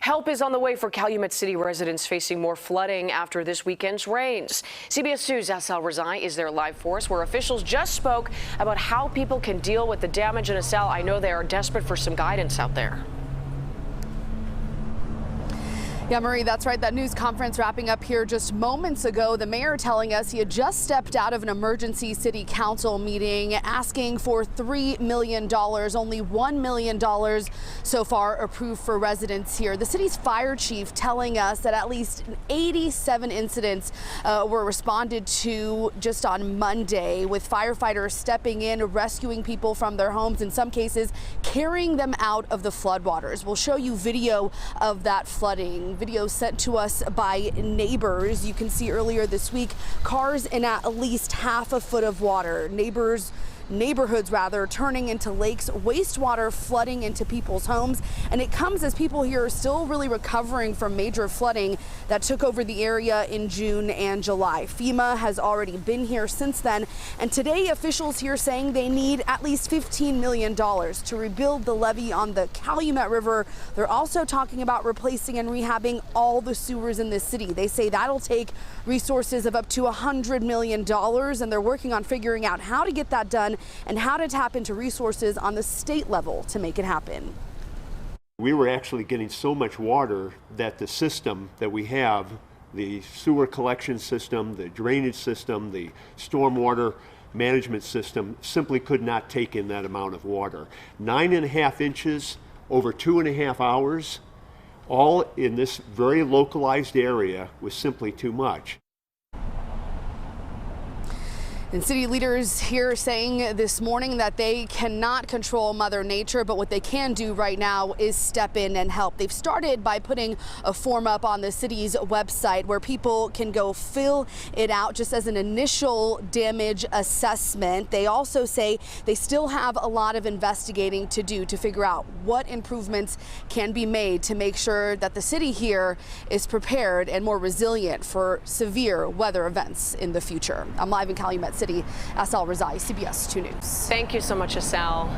Help is on the way for Calumet City residents facing more flooding after this weekend's rains. CBS 2's Asal Rezaei is there live for us, where officials just spoke about how people can deal with the damage. And Asal, I know they are desperate for some guidance out there. Yeah, Marie, that's right. That news conference wrapping up here just moments ago. The mayor telling us he had just stepped out of an emergency city council meeting asking for $3 million. Only $1 million so far approved for residents here. The city's fire chief telling us that at least 87 incidents were responded to just on Monday, with firefighters stepping in, rescuing people from their homes, in some cases carrying them out of the floodwaters. We'll show you video of that flooding. Video sent to us by neighbors. You can see earlier this week cars in at least half a foot of water. Neighborhoods turning into lakes, wastewater flooding into people's homes. And it comes as people here are still really recovering from major flooding that took over the area in June and July. FEMA has already been here since then. And today officials here saying they need at least $15 million to rebuild the levee on the Calumet River. They're also talking about replacing and rehabbing all the sewers in this city. They say that'll take resources of up to $100 million, and they're working on figuring out how to get that done and how to tap into resources on the state level to make it happen. We were actually getting so much water that the system that we have, the sewer collection system, the drainage system, the stormwater management system, simply could not take in that amount of water. 9.5 inches over 2.5 hours, all in this very localized area, was simply too much. And city leaders here saying this morning that they cannot control Mother Nature, but what they can do right now is step in and help. They've started by putting a form up on the city's website where people can go fill it out just as an initial damage assessment. They also say they still have a lot of investigating to do to figure out what improvements can be made to make sure that the city here is prepared and more resilient for severe weather events in the future. I'm live in Calumet City. Asal Rezaei, CBS 2 News. Thank you so much, Asal.